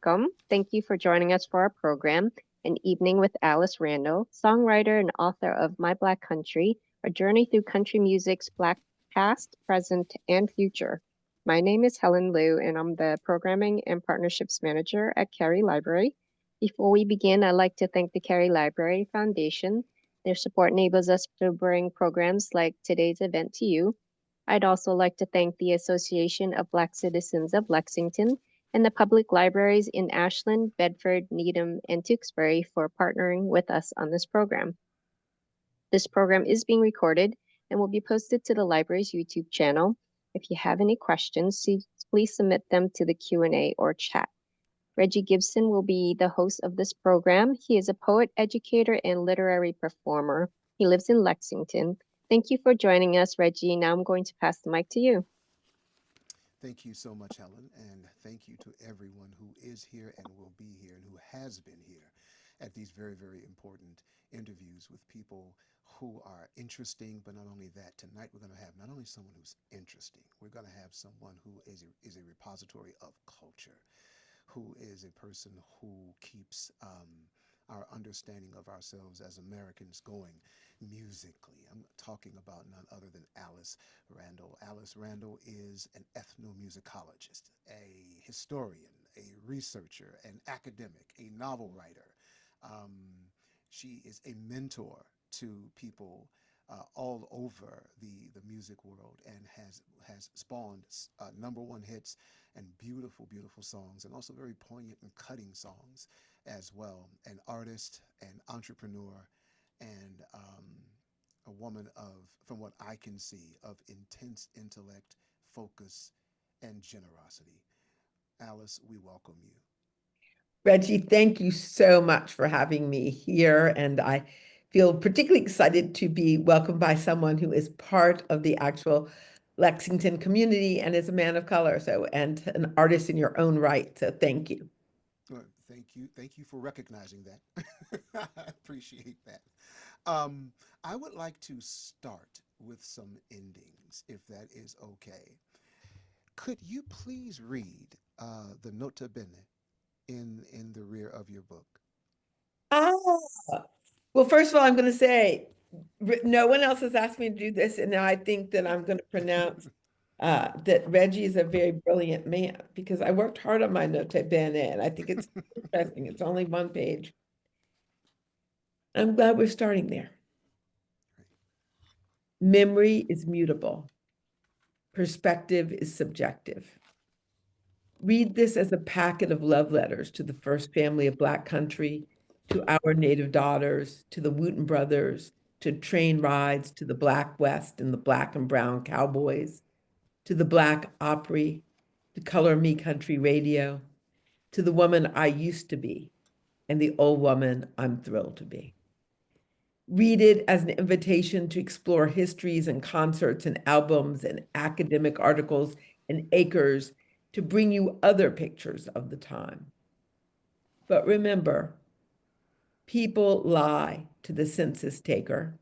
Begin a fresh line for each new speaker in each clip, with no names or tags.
welcome. Thank you for joining us for our program, An Evening with Alice Randall, songwriter and author of My Black Country, a journey through country music's Black past, present, and future. My name is Helen Liu, and I'm the Programming and Partnerships Manager at Cary Library. Before we begin, I'd like to thank the Cary Library Foundation. Their support enables us to bring programs like today's event to you. I'd also like to thank the Association of Black Citizens of Lexington and the public libraries in Ashland, Bedford, Needham, and Tewksbury for partnering with us on this program. This program is being recorded and will be posted to the library's YouTube channel. If you have any questions, please submit them to the Q&A or chat. Regie Gibson will be the host of this program. He is a poet, educator, and literary performer. He lives in Lexington. Thank you for joining us, Reggie. Now I'm going to pass the mic to you.
Thank you so much, Helen, and thank you to everyone who is here and will be here and who has been here at these very, very important interviews with people who are interesting. But not only that, tonight we're going to have not only someone who's interesting, we're going to have someone who is a repository of culture, who is a person who keeps our understanding of ourselves as Americans going musically. I'm talking about none other than Alice Randall. Alice Randall is an ethnomusicologist, a historian, a researcher, an academic, a novel writer. Um, she is a mentor to people all over the music world and has spawned number one hits and beautiful, beautiful songs, and also very poignant and cutting songs as well. An artist, an entrepreneur, and a woman of, from what I can see, of intense intellect, focus, and generosity. Alice, we welcome you.
Reggie, thank you so much for having me here. And I feel particularly excited to be welcomed by someone who is part of the actual Lexington community and is a man of color, and an artist in your own right. So thank you.
Thank you. Thank you for recognizing that. I appreciate that. Um, I would like to start with some endings, if that is okay. Could you please read the nota bene in the rear of your book?
Ah, well, first of all, I'm going to say no one else has asked me to do this, and now I think that I'm going to pronounce that Reggie is a very brilliant man because I worked hard on my nota bene, and I think it's interesting. It's only one page. I'm glad we're starting there. Memory is mutable. Perspective is subjective. Read this as a packet of love letters to the first family of Black country, to our native daughters, to the Wooten brothers, to train rides to the Black West and the Black and brown cowboys, to the Black Opry, to Color Me Country Radio, to the woman I used to be, and the old woman I'm thrilled to be. Read it as an invitation to explore histories and concerts and albums and academic articles and acres to bring you other pictures of the time. But remember, people lie to the census taker.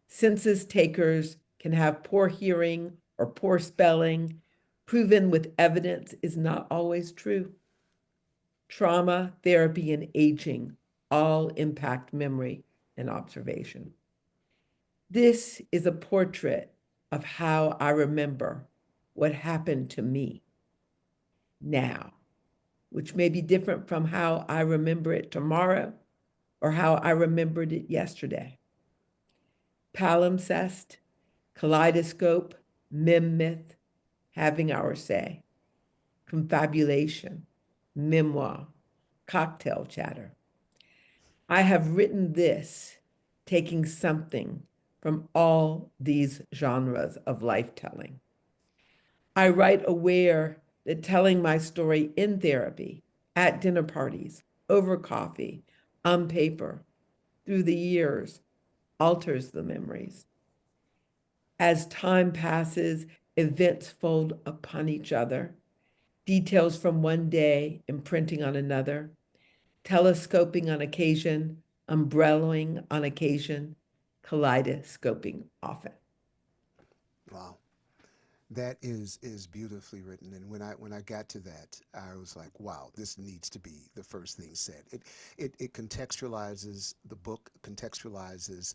Census takers can have poor hearing or poor spelling. Proven with evidence is not always true. Trauma, therapy, and aging all impact memory and observation. This is a portrait of how I remember what happened to me now, which may be different from how I remember it tomorrow or how I remembered it yesterday. Palimpsest, kaleidoscope, mem myth, having our say, confabulation, memoir, cocktail chatter. I have written this, taking something from all these genres of life telling. I write aware that telling my story in therapy, at dinner parties, over coffee, on paper, through the years, alters the memories. As time passes, events fold upon each other, details from one day imprinting on another, telescoping on occasion, umbrellaing on occasion, kaleidoscoping often.
Wow. That is beautifully written, and when I got to that, I was like, "Wow, this needs to be the first thing said." It contextualizes the book, contextualizes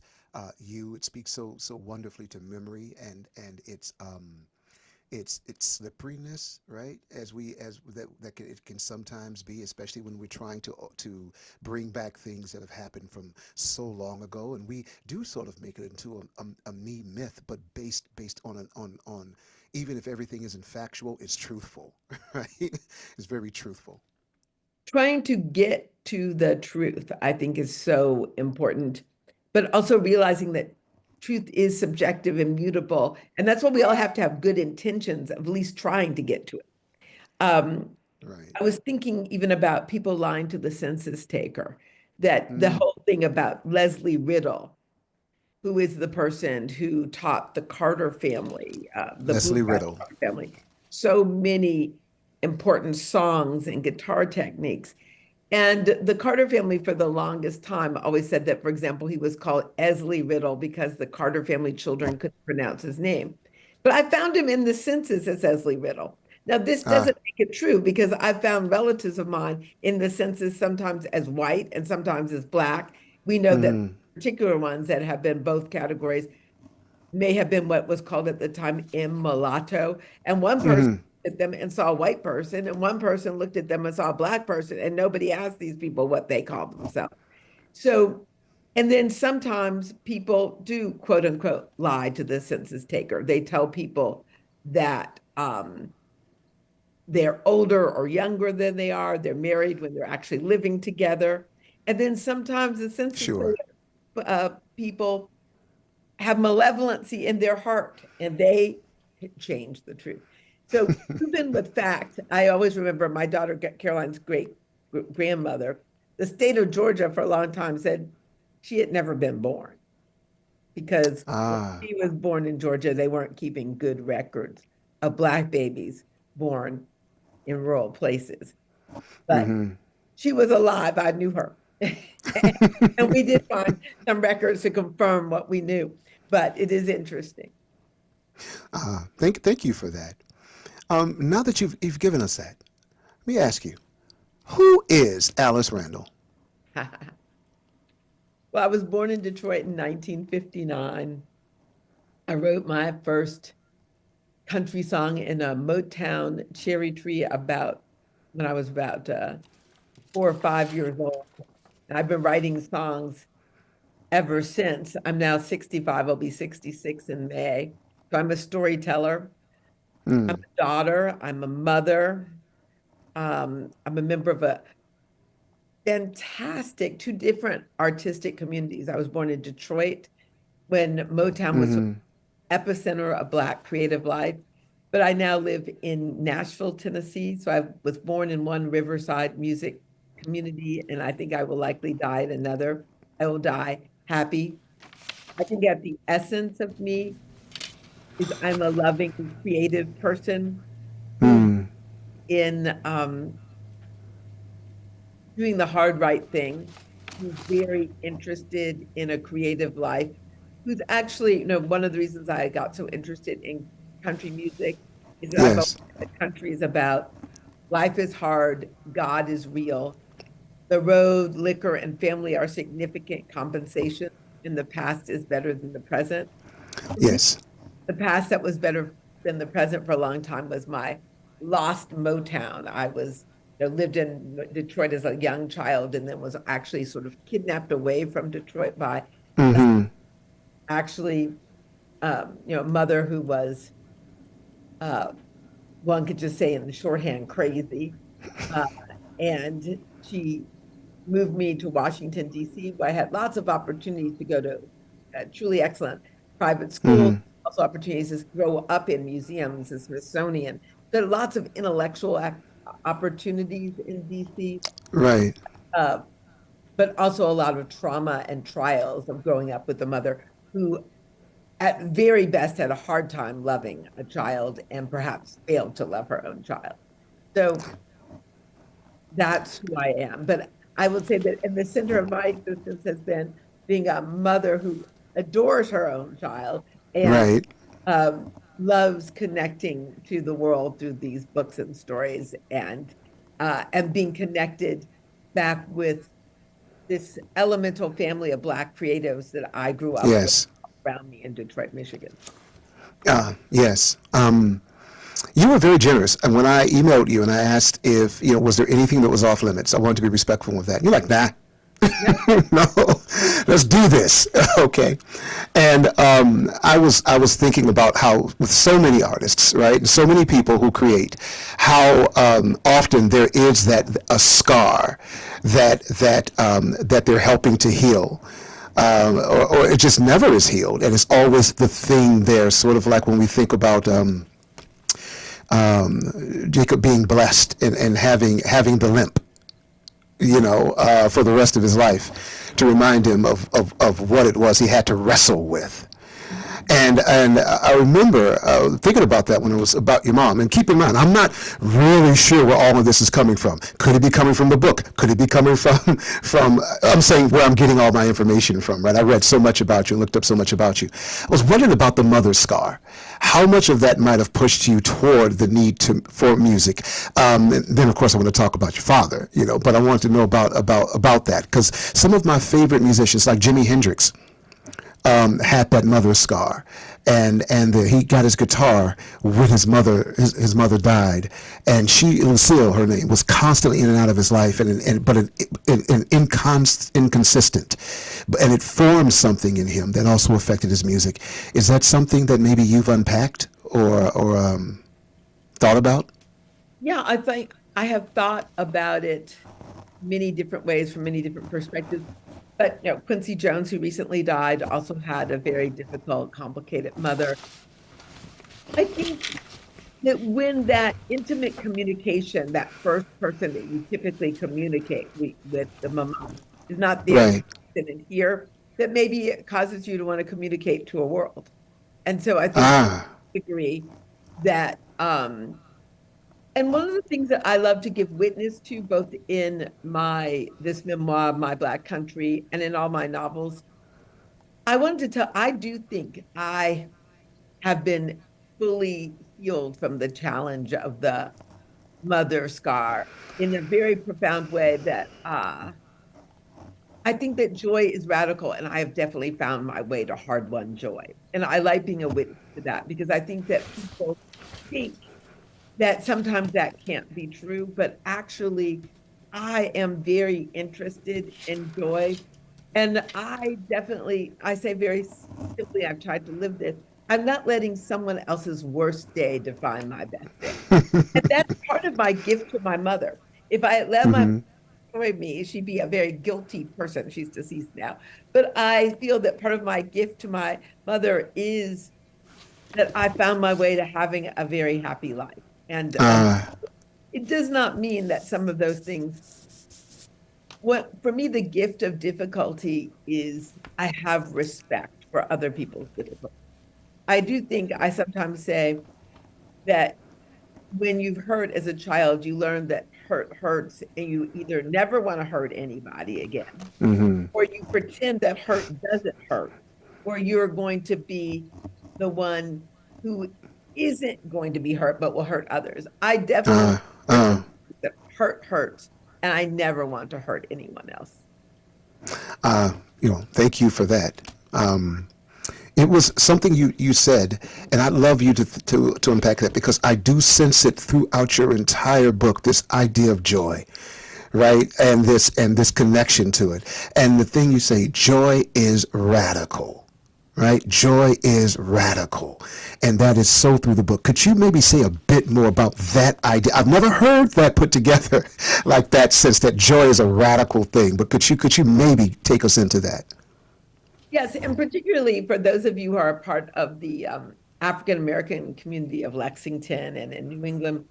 you. It speaks so wonderfully to memory, and it's slipperiness, right? As that can, it can sometimes be, especially when we're trying to bring back things that have happened from so long ago, and we do sort of make it into a me myth, but based on on even if everything isn't factual, it's truthful, right? It's very truthful.
Trying to get to the truth, I think, is so important, but also realizing that truth is subjective and mutable. And that's why we all have to have good intentions of at least trying to get to it. Um,
Right.
I was thinking even about people lying to the census taker, that the
Mm.
whole thing about Leslie Riddle, who is the person who taught the Carter family, the
Leslie
bluegrass
Riddle.
Carter family, so many important songs and guitar techniques. And the Carter family, for the longest time, always said that, for example, he was called Esley Riddle because the Carter family children couldn't pronounce his name. But I found him in the census as Esley Riddle. Now, this
Ah.
doesn't make it true because I found relatives of mine in the census sometimes as white and sometimes as black. We know that
Mm.
particular ones that have been both categories may have been what was called at the time mulatto. And one person
Mm.
looked at them and saw a white person, and one person looked at them and saw a black person, and nobody asked these people what they called themselves. So, and then sometimes people do quote unquote lie to the census taker. They tell people that they're older or younger than they are, they're married when they're actually living together. And then sometimes the census
Sure.
people have malevolency in their heart and they change the truth. So even with fact, I always remember my daughter Caroline's great grandmother, the state of Georgia for a long time said she had never been born because when
Ah.
she was born in Georgia, they weren't keeping good records of Black babies born in rural places. But
Mm-hmm.
she was alive. I knew her. And we did find some records to confirm what we knew, but it is interesting.
Thank you for that. Now that you've given us that, let me ask you, who is Alice Randall?
Well, I was born in Detroit in 1959. I wrote my first country song in a Motown cherry tree about when I was about 4 or 5 years old. And I've been writing songs ever since. I'm now 65. I'll be 66 in May. So I'm a storyteller. I'm
Mm.
a daughter. I'm a mother. I'm a member of a fantastic, two different artistic communities. I was born in Detroit when Motown was
Mm-hmm.
epicenter of Black creative life. But I now live in Nashville, Tennessee. So I was born in one Riverside music community, and I think I will likely die in another. I will die happy. I think at the essence of me is I'm a loving, creative person who's
Mm.
in doing the hard right thing, who's very interested in a creative life, who's actually, one of the reasons I got so interested in country music is that I've always
Yes.
said the country is about life is hard, God is real. The road, liquor, and family are significant compensation, and the past is better than the present. For me,
Yes.
the past that was better than the present for a long time was my lost Motown. Lived in Detroit as a young child and then was actually sort of kidnapped away from Detroit by
Mm-hmm.
actually, a mother who was, uh, one could just say in the shorthand, crazy. Uh, and she moved me to Washington, D.C., where I had lots of opportunities to go to truly excellent private schools,
Mm-hmm.
also opportunities to grow up in museums and Smithsonian. There are lots of intellectual opportunities in D.C.,
Right.
uh, but also a lot of trauma and trials of growing up with a mother who, at very best, had a hard time loving a child and perhaps failed to love her own child. So that's who I am. But I will say that in the center of my existence has been being a mother who adores her own child and
Right.
um, loves connecting to the world through these books and stories, and being connected back with this elemental family of Black creatives that I grew up with
Yes.
around me in Detroit, Michigan.
Yes. You were very generous. And when I emailed you and I asked if, was there anything that was off limits, I wanted to be respectful of that. You're like, nah, no, let's do this. Okay. And I was thinking about how with so many artists, right, and so many people who create, how often there is that a scar that they're helping to heal. Or it just never is healed, and it's always the thing there, sort of like when we think about Jacob being blessed and having the limp, for the rest of his life, to remind him of what it was he had to wrestle with. And I remember thinking about that when it was about your mom. And keep in mind, I'm not really sure where all of this is coming from. Could it be coming from the book? Could it be coming from I'm saying where I'm getting all my information from, right? I read so much about you and looked up so much about you. I was wondering about the mother scar. How much of that might have pushed you toward the need for music? And then, of course, I want to talk about your father, but I want to know about that, because some of my favorite musicians, like Jimi Hendrix, had that mother scar, and he got his guitar when his mother died, and Lucille, her name, was constantly in and out of his life, but inconsistent, and it formed something in him that also affected his music. Is that something that maybe you've unpacked or thought about?
Yeah, I think I have thought about it many different ways from many different perspectives. But Quincy Jones, who recently died, also had a very difficult, complicated mother. I think that when that intimate communication, that first person that you typically communicate with, the mama, is not there,
Right.
and here, that maybe it causes you to want to communicate to a world. And so I think
Ah.
I agree that and one of the things that I love to give witness to, both in this memoir, My Black Country, and in all my novels, I do think I have been fully healed from the challenge of the mother scar in a very profound way, that I think that joy is radical, and I have definitely found my way to hard-won joy. And I like being a witness to that, because I think that people think that sometimes that can't be true, but actually I am very interested in joy. And I say very simply, I've tried to live this. I'm not letting someone else's worst day define my best day. And that's part of my gift to my mother. If I had let my mother destroy me, she'd be a very guilty person. She's deceased now. But I feel that part of my gift to my mother is that I found my way to having a very happy life. And it does not mean that some of those things, for me, the gift of difficulty is I have respect for other people's difficulty. I do think I sometimes say that when you've hurt as a child, you learn that hurt hurts, and you either never want to hurt anybody again, or you pretend that hurt doesn't hurt, or you're going to be the one who isn't going to be hurt but will hurt others. I definitely that hurt hurts, and I never want to hurt anyone else.
Thank you for that. It was something you said, and I'd love you to unpack that, because I do sense it throughout your entire book, this idea of joy, right? And this connection to it. And the thing you say, joy is radical. Right? Joy is radical. And that is so through the book. Could you maybe say a bit more about that idea? I've never heard that put together like that, since that joy is a radical thing. But could you maybe take us into that?
Yes, and particularly for those of you who are part of the African American community of Lexington and in New England,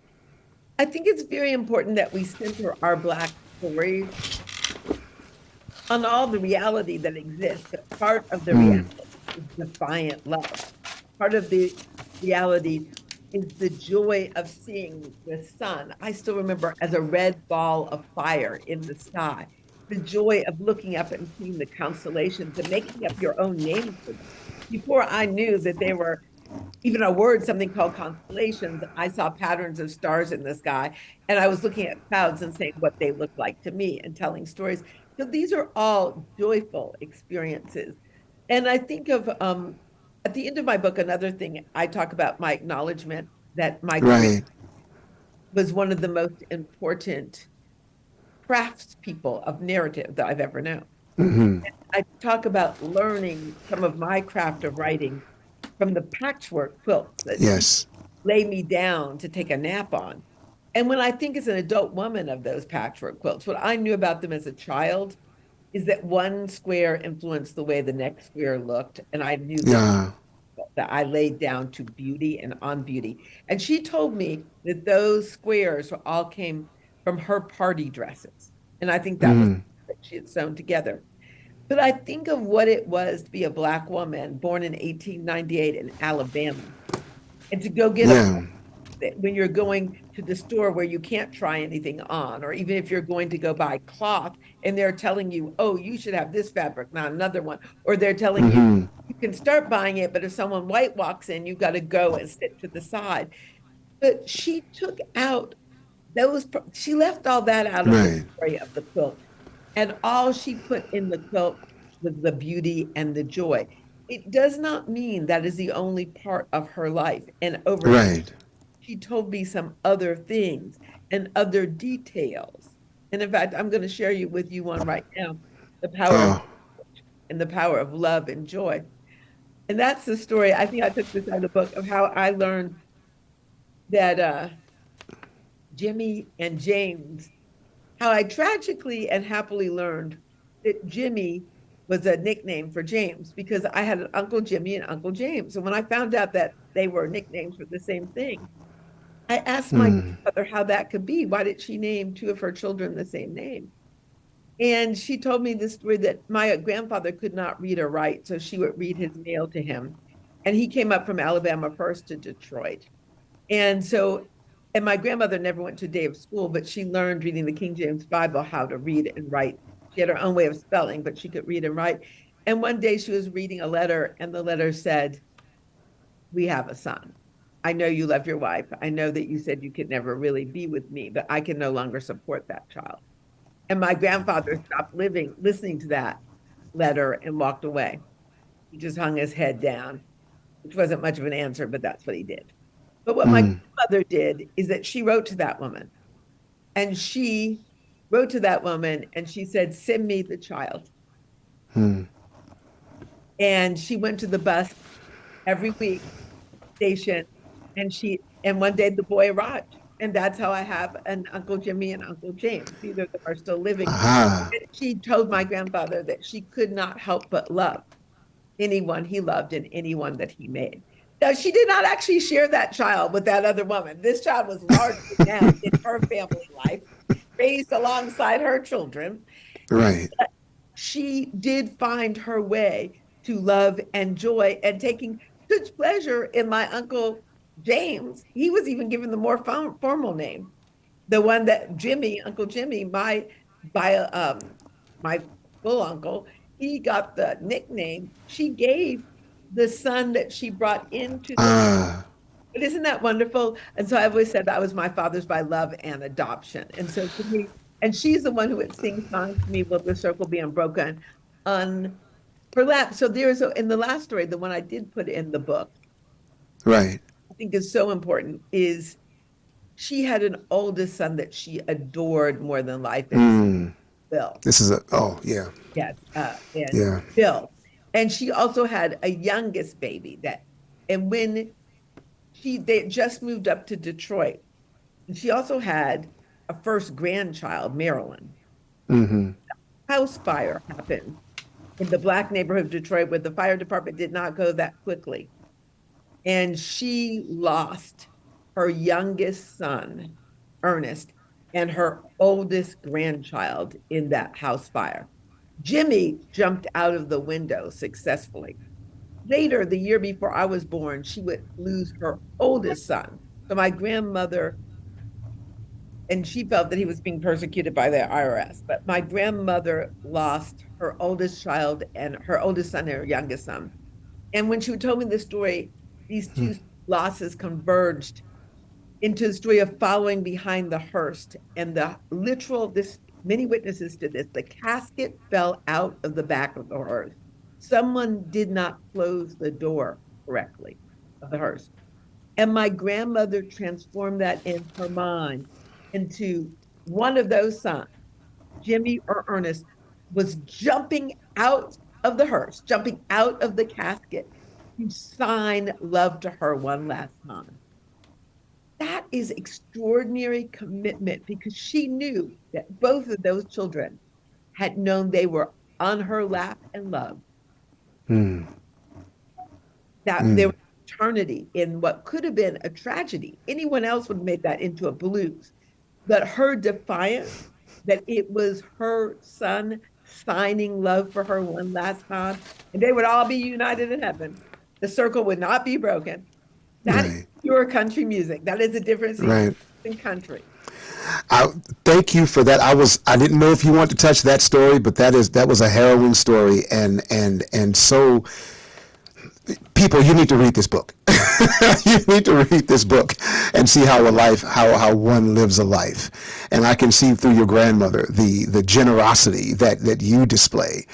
I think it's very important that we center our Black stories on all the reality that exists. But part of the reality is defiant love. Part of the reality is the joy of seeing the sun. I still remember as a red ball of fire in the sky, the joy of looking up and seeing the constellations and making up your own name for them. Before I knew that they were even a word, something called constellations. I saw patterns of stars in the sky, and I was looking at clouds and saying what they look like to me and telling stories. So these are all joyful experiences. And I think of at the end of my book, another thing I talk about my acknowledgement that my grand
Right.
was one of the most important craftspeople of narrative that I've ever known.
Hmm.
I talk about learning some of my craft of writing from the patchwork quilts that she
Yes.
lay me down to take a nap on. And when I think as an adult woman of those patchwork quilts, what I knew about them as a child is that one square influenced the way the next square looked. And I knew
Yeah.
that I laid down to beauty and on beauty. And she told me that those squares all came from her party dresses. And I think that was
Mm.
that she had sewn together. But I think of what it was to be a Black woman born in 1898 in Alabama and to go get a
Yeah.
when you're going to the store where you can't try anything on, or even if you're going to go buy cloth and they're telling you, oh, you should have this fabric, not another one, or they're telling you,
Hmm.
you can start buying it, but if someone white walks in, you got to go and sit to the side. But she took out she left all that out of the
Right.
story of the quilt. And all she put in the quilt was the beauty and the joy. It does not mean that is the only part of her life. And over time,
Right.
she told me some other things and other details. And in fact, I'm going to share with you one right now, the power of
Oh.
and the power of love and joy. And that's the story. I think I took this out of the book of how I learned that Jimmy and James, how I tragically and happily learned that Jimmy was a nickname for James because I had an Uncle Jimmy and Uncle James. And when I found out that they were nicknames for the same thing, I asked my
Mm.
grandmother how that could be. Why did she name two of her children the same name? And she told me this story that my grandfather could not read or write, so she would read his mail to him. And he came up from Alabama first to Detroit. And so, and my grandmother never went to a day of school, but she learned reading the King James Bible how to read and write. She had her own way of spelling, but she could read and write. And one day she was reading a letter, and the letter said, we have a son. I know you love your wife. I know that you said you could never really be with me, but I can no longer support that child. And my grandfather stopped listening to that letter and walked away. He just hung his head down, which wasn't much of an answer, but that's what he did. But what my
Mm.
grandmother did is that she wrote to that woman. And she wrote to that woman and she said, send me the child.
Mm.
And she went to the bus every week station and one day the boy arrived. And that's how I have an Uncle Jimmy and Uncle James. Neither of them are still living.
Aha.
And she told my grandfather that she could not help but love anyone he loved and anyone that he made. Now, she did not actually share that child with that other woman. This child was largely now in her family life, raised alongside her children.
Right.
She did find her way to love and joy and taking such pleasure in my Uncle James. He was even given the more formal name, the one that Jimmy, Uncle Jimmy, my full uncle, he got the nickname she gave the son that she brought into the.
Ah.
But isn't that wonderful? And so I always said that was my father's by love and adoption. And so to me, and she's the one who would sing songs to me, Will the Circle Be Unbroken, on her lap. So in the last story, the one I did put in the book,
Right.
I think is so important, is she had an oldest son that she adored more than life, and
Mm.
Bill.
This is a. Oh yeah.
Yes, and
Yeah.
Bill. And she also had a youngest baby and when they just moved up to Detroit, and she also had a first grandchild, Marilyn.
Mm-hmm.
House fire happened in the Black neighborhood of Detroit where the fire department did not go that quickly. And she lost her youngest son, Ernest, and her oldest grandchild in that house fire. Jimmy jumped out of the window successfully. Later, the year before I was born, she would lose her oldest son. So my grandmother, and she felt that he was being persecuted by the IRS, but my grandmother lost her oldest child and her oldest son and her youngest son. And when she told me this story, these two losses converged into the story of following behind the hearse. And the literal, this many witnesses to this, the casket fell out of the back of the hearse. Someone did not close the door correctly of the hearse. And my grandmother transformed that in her mind into one of those sons, Jimmy or Ernest, was jumping out of the hearse, jumping out of the casket to sign love to her one last time. That is extraordinary commitment, because she knew that both of those children had known they were on her lap and loved. That there was eternity in what could have been a tragedy. Anyone else would have made that into a blues. But her defiance that it was her son signing love for her one last time, and they would all be united in heaven. The circle would not be broken. That is pure country music. That is the difference in country.
Thank you for that. I didn't know if you want to touch that story, but that was a harrowing story, and so people, you need to read this book. You need to read this book and see how one lives a life. And I can see through your grandmother the generosity that you display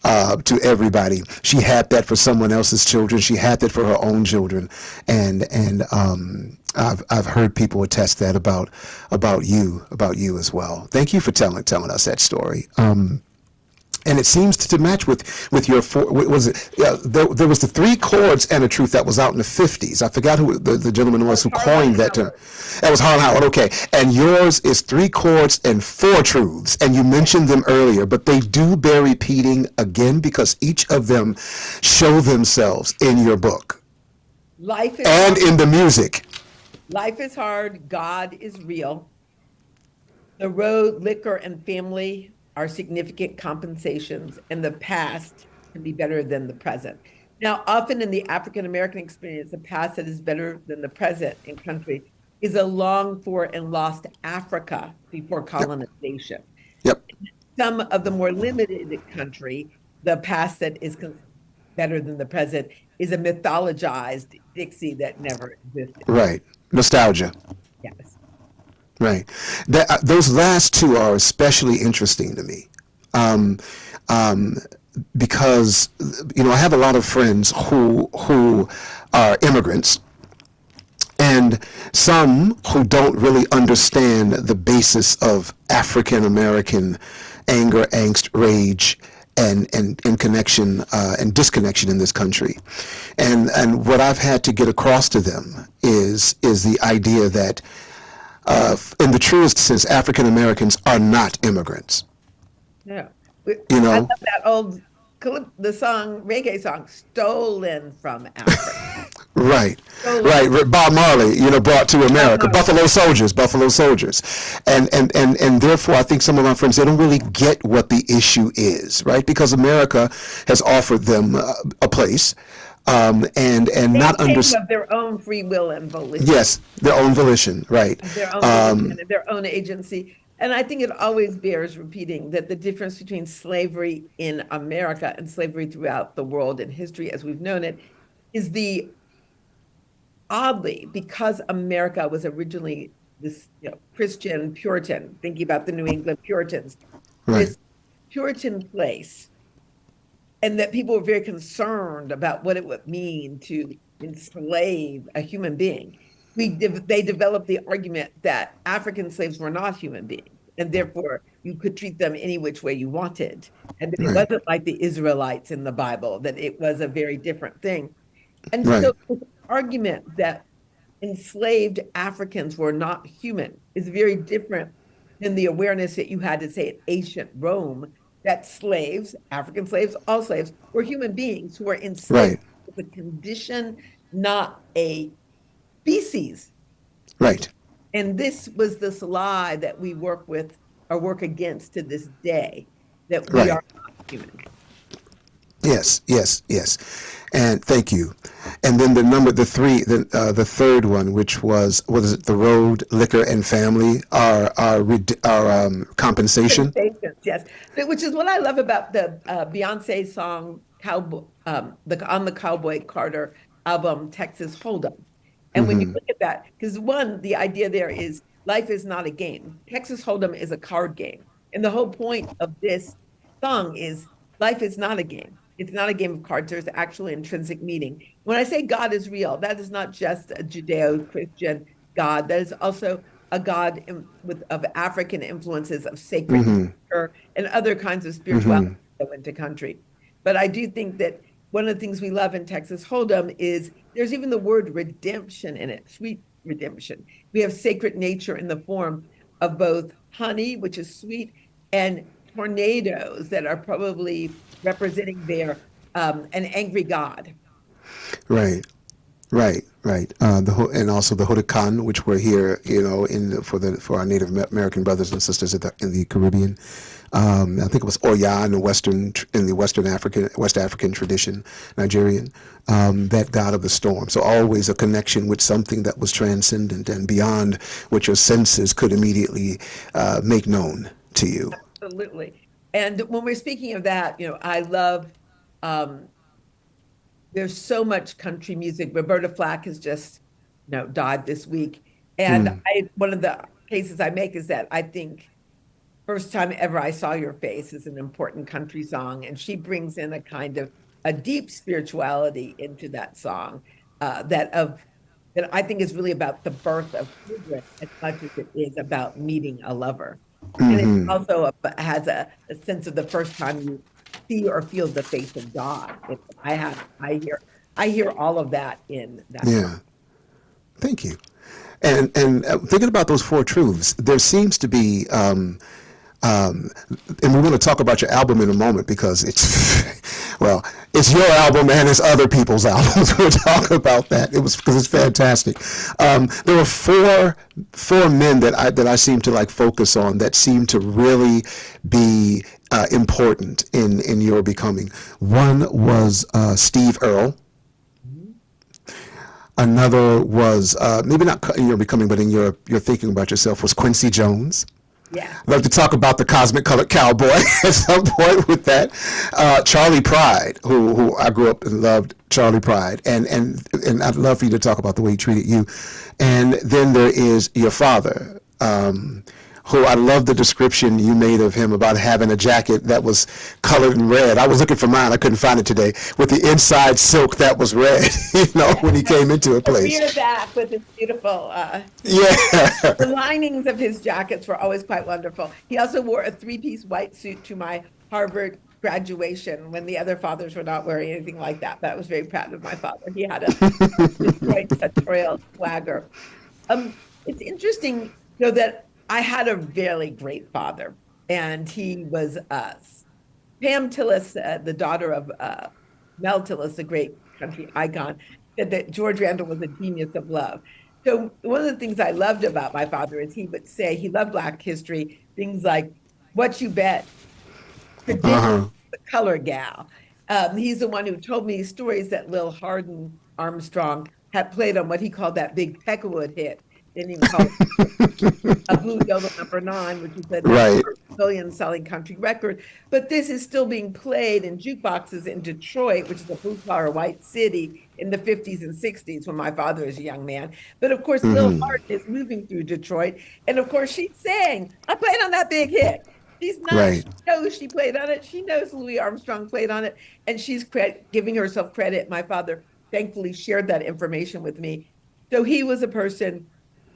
to everybody. She had that for someone else's children. She had that for her own children, and I've heard people attest that about you as well. Thank you for telling us that story. And it seems to match with your four. Was it? Yeah, there was the 3 chords and a truth that was out in the 50s. I forgot who the gentleman was who coined that term. That was Harlan Howard. Okay, and yours is 3 chords and 4 truths, and you mentioned them earlier, but they do bear repeating again because each of them show themselves in your book.
Life is
and
hard.
In the music.
Life is hard. God is real. The road, liquor, and family are significant compensations, and the past can be better than the present. Now, often in the African-American experience, the past that is better than the present in country is a longed for and lost Africa before colonization.
Yep.
Some of the more limited country, the past that is better than the present is a mythologized Dixie that never existed.
Right. Nostalgia.
Yes.
Right. Those last 2 are especially interesting to me, because I have a lot of friends who are immigrants, and some who don't really understand the basis of African American anger, angst, rage, and connection and disconnection in this country, and what I've had to get across to them is the idea that. In the truest sense, African Americans are not immigrants.
Yeah.
I
love that old reggae song, "Stolen from Africa."
Right. Bob Marley, brought to America. Buffalo Soldiers. And therefore, I think some of my friends, they don't really get what the issue is, right? Because America has offered them a place. And
they
not
understand of their own free will and volition.
Yes, their own volition, right?
Their own volition and their own agency. And I think it always bears repeating that the difference between slavery in America and slavery throughout the world in history as we've known it is oddly, because America was originally this Christian Puritan, thinking about the New England Puritans, this Puritan place. And that people were very concerned about what it would mean to enslave a human being. They developed the argument that African slaves were not human beings, and therefore you could treat them any which way you wanted. And that it wasn't like the Israelites in the Bible, that it was a very different thing. And so the argument that enslaved Africans were not human is very different than the awareness that you had to say in ancient Rome, that slaves, African slaves, all slaves, were human beings who were enslaved with a condition, not a species.
Right.
And this was this lie that we work with or work against to this day, that we are not human.
Yes. And thank you. And then the third one, which was, what is it? The road, liquor, and family are compensation.
Yes, which is what I love about the Beyonce song, on the Cowboy Carter album, Texas Hold'em. And when you look at that, because one, the idea there is life is not a game. Texas Hold'em is a card game. And the whole point of this song is life is not a game. It's not a game of cards. There's actually intrinsic meaning. When I say God is real, that is not just a Judeo-Christian God. That is also a God of African influences, of sacred nature and other kinds of spirituality that went to country. But I do think that one of the things we love in Texas Hold'em is there's even the word redemption in it, sweet redemption. We have sacred nature in the form of both honey, which is sweet, and tornadoes that are probably representing an angry God.
Right. Right, right. And also the Huracan, which we're here, for our Native American brothers and sisters in the Caribbean. I think it was Oya in the West African tradition, Nigerian. That god of the storm. So always a connection with something that was transcendent and beyond what your senses could immediately make known to you.
Absolutely. And when we're speaking of that, I love. There's so much country music. Roberta Flack has just, died this week. And one of the cases I make is that I think First Time Ever I Saw Your Face is an important country song. And she brings in a kind of a deep spirituality into that song that I think is really about the birth of children as much as it is about meeting a lover. And it also has a sense of the first time you see or feel the face of God. I hear all of that in that.
Yeah. Song. Thank you. And thinking about those four truths, there seems to be, and we want to talk about your album in a moment because it's your album and it's other people's albums. We'll talk about that. Because it's fantastic. There were four men that I seem to like focus on that seem to really be important in your becoming. One was Steve Earle. Another was maybe not in your becoming, but in your thinking about yourself was Quincy Jones.
Yeah.
I'd love to talk about the Cosmic Colored Cowboy at some point with that. Charlie Pride, who I grew up and loved Charlie Pride, and I'd love for you to talk about the way he treated you. And then there is your father, who I love the description you made of him about having a jacket that was colored in red. I was looking for mine, I couldn't find it today, with the inside silk that was red, when he came into a place.
Wear that with his beautiful, the linings of his jackets were always quite wonderful. He also wore a three-piece white suit to my Harvard graduation when the other fathers were not wearing anything like that. But I was very proud of my father. He had a Detroit sartorial swagger. It's interesting, that I had a really great father, and he was Pam Tillis, the daughter of Mel Tillis, the great country icon, said that George Randall was a genius of love. So one of the things I loved about my father is he would say he loved Black history, things like "What You Bet," the color gal. He's the one who told me stories that Lil Hardin Armstrong had played on what he called that big Peckerwood hit. Didn't even call it a Blue Yellow Number 9, which is a billion-selling country record. But this is still being played in jukeboxes in Detroit, which is a blue-collar white city, in the 50s and 60s when my father was a young man. But of course, Lil Hardin is moving through Detroit, and of course, she's saying, "I played on that big hit." She's not. She knows she played on it. She knows Louis Armstrong played on it, and she's giving herself credit. My father thankfully shared that information with me. So he was a person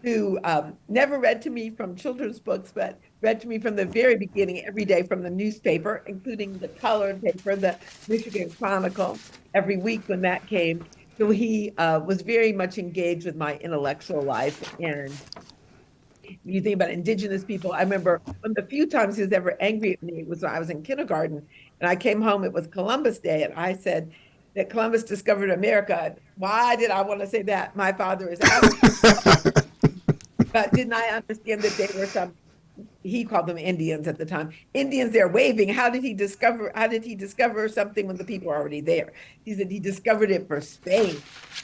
who never read to me from children's books, but read to me from the very beginning, every day from the newspaper, including the colored paper, the Michigan Chronicle, every week when that came. So he was very much engaged with my intellectual life. And you think about Indigenous people, I remember one of the few times he was ever angry at me was when I was in kindergarten, and I came home, it was Columbus Day, and I said that Columbus discovered America. Why did I want to say that? My father is out. But didn't I understand that they were he called them Indians at the time, Indians there waving. How did he discover something when the people were already there? He said he discovered it for Spain.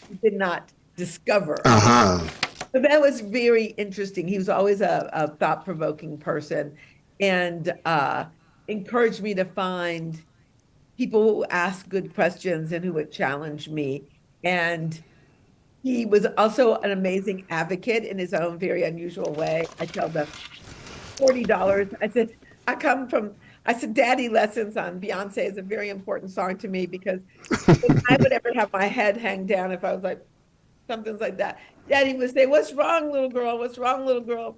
He did not discover. So that was very interesting. He was always a thought-provoking person, and encouraged me to find people who asked good questions and who would challenge me And he was also an amazing advocate in his own very unusual way. I tell them $40. I said, Daddy lessons on Beyonce is a very important song to me because if I would ever have my head hang down if I was like, something like that. Daddy would say, what's wrong, little girl? What's wrong, little girl?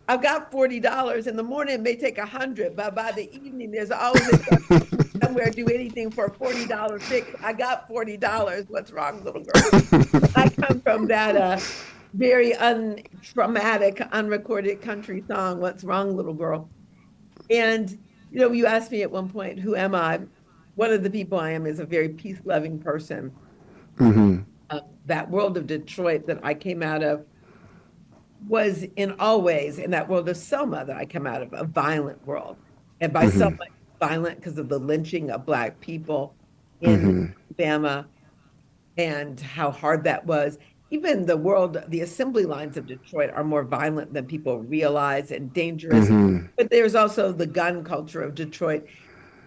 I've got $40. In the morning, it may take 100, but by the evening, there's always somewhere do anything for a $40 fix. I got $40. What's wrong, little girl? I come from that very untraumatic, unrecorded country song, What's Wrong, Little Girl? And, you asked me at one point, who am I? One of the people I am is a very peace-loving person.
Mm-hmm.
That world of Detroit that I came out of was in all ways, in that world of Selma that I come out of, a violent world. And by Selma, violent because of the lynching of Black people in Alabama and how hard that was. Even the assembly lines of Detroit are more violent than people realize and dangerous. But there's also the gun culture of Detroit.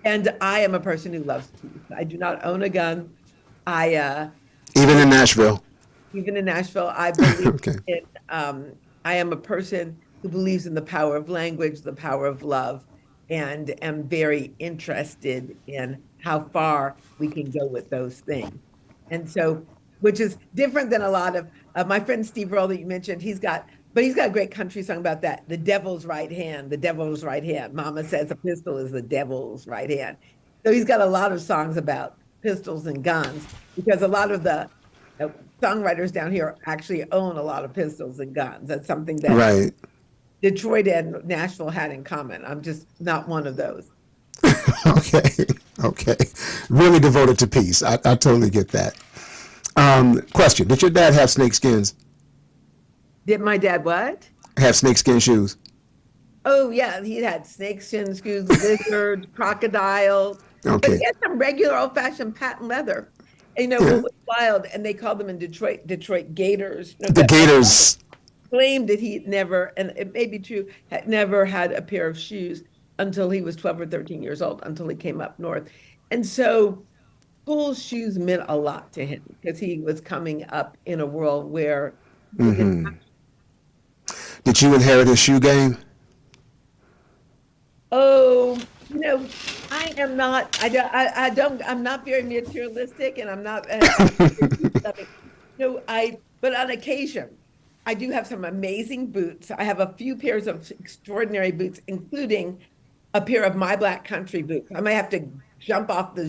And I am a person who loves peace. I do not own a gun.
Even in Nashville.
Even in Nashville, I believe in, I am a person who believes in the power of language, the power of love, and am very interested in how far we can go with those things. And so, which is different than a lot of my friend Steve Earle that you mentioned, he's got a great country song about that. The devil's right hand, the devil's right hand. Mama says a pistol is the devil's right hand. So he's got a lot of songs about pistols and guns because a lot of the songwriters down here actually own a lot of pistols and guns. That's something that Detroit and Nashville had in common. I'm just not one of those.
Okay. Really devoted to peace. I totally get that. Question, did your dad have snake skins?
Did my dad what?
Have snakeskin shoes?
Oh, yeah. He had snakeskin shoes, lizards, crocodiles.
Okay.
But he had some regular old-fashioned patent leather. And, what was wild, and they called them in Detroit gators.
The gators.
Claimed that he never, and it may be true, had never had a pair of shoes until he was 12 or 13 years old, until he came up north. And so school shoes meant a lot to him because he was coming up in a world where
Did you inherit his shoe game?
Oh, I am not, I'm not very materialistic and I'm not, but on occasion, I do have some amazing boots. I have a few pairs of extraordinary boots, including a pair of My Black Country boots. I might have to jump off the.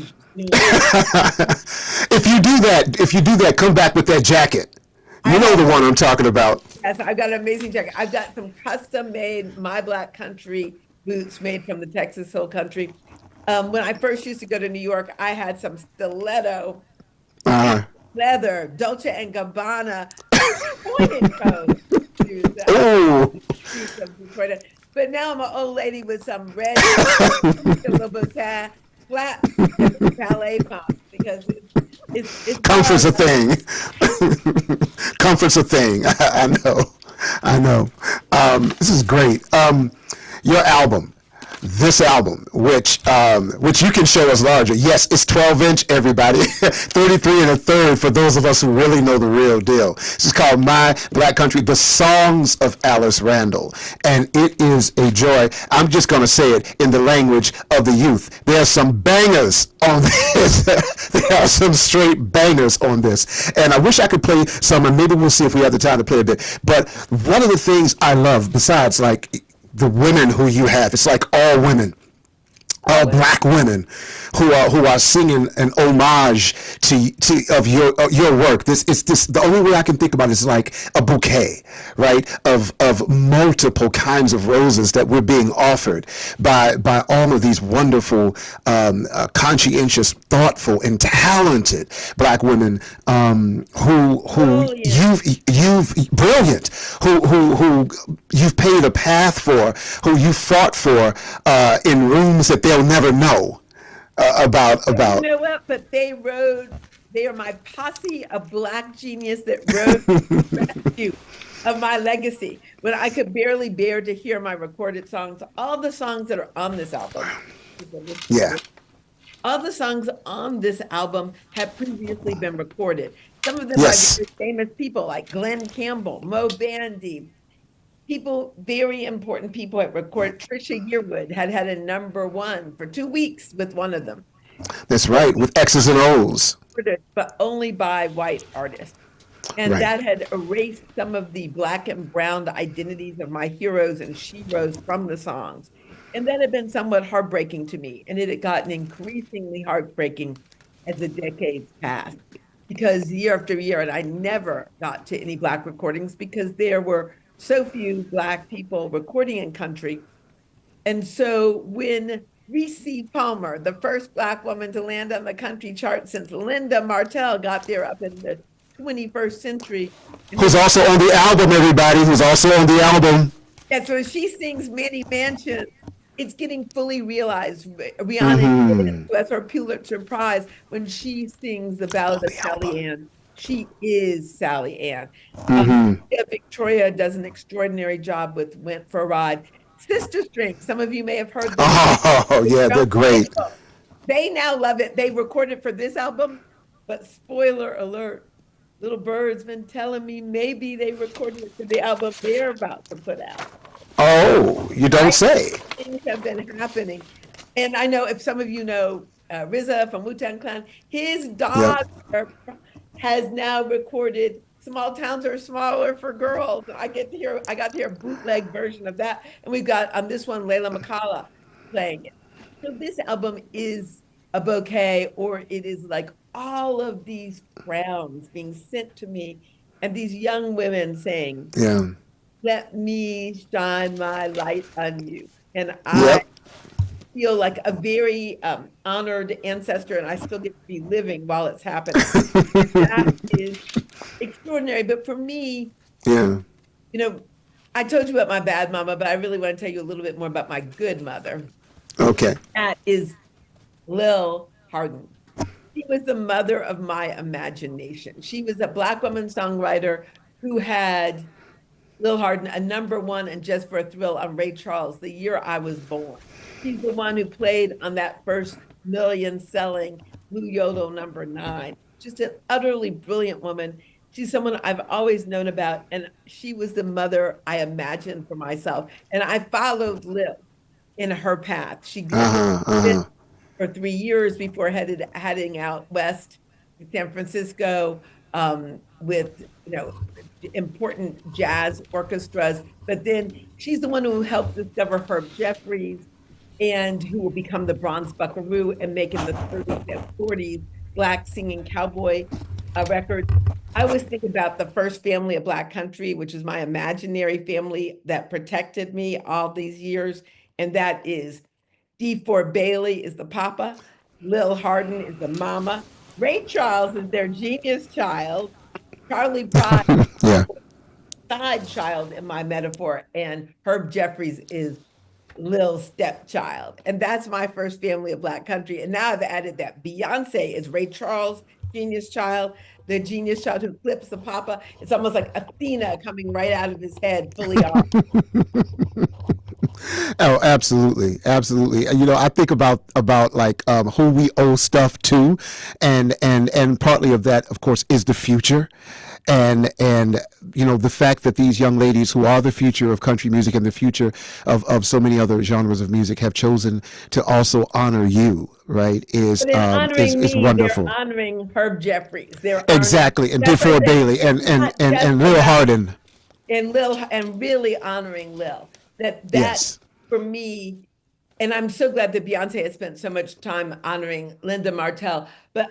If you do that, come back with that jacket. You know the one I'm talking about.
Yes, I've got an amazing jacket. I've got some custom-made My Black Country boots made from the Texas Hill Country. When I first used to go to New York, I had some stiletto leather Dolce and Gabbana pointed toes. But now I'm an old lady with some red flat ballet pumps because it's
comfort's a thing. Comfort's a thing. I know. This is great. Your album, this album, which you can show us larger. Yes, it's 12-inch, everybody. 33 1/3 for those of us who really know the real deal. This is called My Black Country, the songs of Alice Randall. And it is a joy. I'm just going to say it in the language of the youth. There are some bangers on this. There are some straight bangers on this. And I wish I could play some, and maybe we'll see if we have the time to play a bit. But one of the things I love, besides like the women who you have, it's like all women, all Black women who are singing an homage to of your work. The only way I can think about it is like a bouquet, right, of multiple kinds of roses that we're being offered by all of these wonderful, conscientious, thoughtful, and talented Black women who you've brilliant, who you've paved a path for, who you fought for in rooms that they'll never know about.
You know what? But they are my posse of Black genius that rode the rescue of my legacy. When I could barely bear to hear my recorded songs, all the songs that are on this album.
Yeah.
All the songs on this album have previously been recorded. Some of them are
Yes.
very famous people like Glenn Campbell, Mo Bandy, people, very important people at record. Trisha Yearwood had a #1 for 2 weeks with one of them.
That's right. With X's and O's.
But only by white artists. And
Right.
that had erased some of the Black and brown identities of my heroes and sheroes from the songs. And that had been somewhat heartbreaking to me. And it had gotten increasingly heartbreaking as the decades passed. Because year after year, and I never got to any Black recordings because there were so few Black people recording in country. And so when Reese Palmer, the first Black woman to land on the country chart since Linda Martell got there up in the 21st century.
Who's also on the album, everybody. Who's also on the album.
Yeah, so she sings Manny Mansion. It's getting fully realized. Rihanna gets her Pulitzer Prize when she sings the Ballad of Sally Ann. She is Sally Ann. Victoria does an extraordinary job with Went for a Ride. Sister String, some of you may have heard them.
Oh, yeah, they're great.
They now love it. They recorded for this album, but spoiler alert, Little Bird's been telling me maybe they recorded it for the album they're about to put out.
Oh, you don't say.
Things have been happening. And I know if some of you know RZA from Wu-Tang Clan, his daughter has now recorded Small Towns Are Smaller for Girls. I got to hear a bootleg version of that. And we've got on this one, Layla McCalla playing it. So this album is a bouquet, or it is like all of these crowns being sent to me and these young women saying, let me shine my light on you. And I feel like a very honored ancestor, and I still get to be living while it's happening. That is extraordinary. But for me, you know, I told you about my bad mama, but I really want to tell you a little bit more about my good mother.
Okay.
That is Lil Hardin. She was the mother of my imagination. She was a Black woman songwriter who had Lil Hardin a #1 and Just for a Thrill on Ray Charles the year I was born. She's the one who played on that first million-selling Blue Yodel #9. Just an utterly brilliant woman. She's someone I've always known about, and she was the mother I imagined for myself. And I followed Lil in her path. She grew for 3 years before heading out west to San Francisco with important jazz orchestras. But then she's the one who helped discover Herb Jeffries, and who will become the Bronze Buckaroo and make in the 30s and 40s Black singing cowboy records. I always think about the first family of Black country, which is my imaginary family that protected me all these years, and that is D4 Bailey is the papa, Lil Hardin is the mama, Ray Charles is their genius child, Charlie Pride side child in my metaphor, and Herb Jeffries is Lil's stepchild. And that's my first family of Black country. And now I've added that Beyonce is Ray Charles' genius child, the genius child who clips the papa. It's almost like Athena coming right out of his head, fully off.
Oh, absolutely, absolutely. I think about like who we owe stuff to, and partly of that, of course, is the future, and the fact that these young ladies who are the future of country music and the future of so many other genres of music have chosen to also honor you, right? Is wonderful.
They're honoring Herb Jeffries.
Exactly, and D4 Bailey and Lil Hardin.
And really honoring Lil. That for me, and I'm so glad that Beyonce has spent so much time honoring Linda Martell, but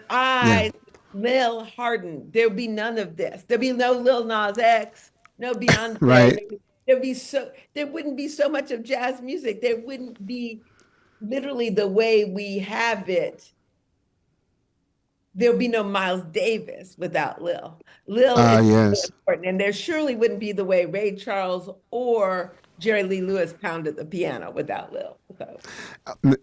Lil Hardin, there'll be none of this. There'll be no Lil Nas X, no Beyonce.
Right.
There wouldn't be so much of jazz music. There wouldn't be literally the way we have it. There'll be no Miles Davis without Lil. Lil is so important, and there surely wouldn't be the way Ray Charles or Jerry Lee Lewis pounded the piano without Lil. So.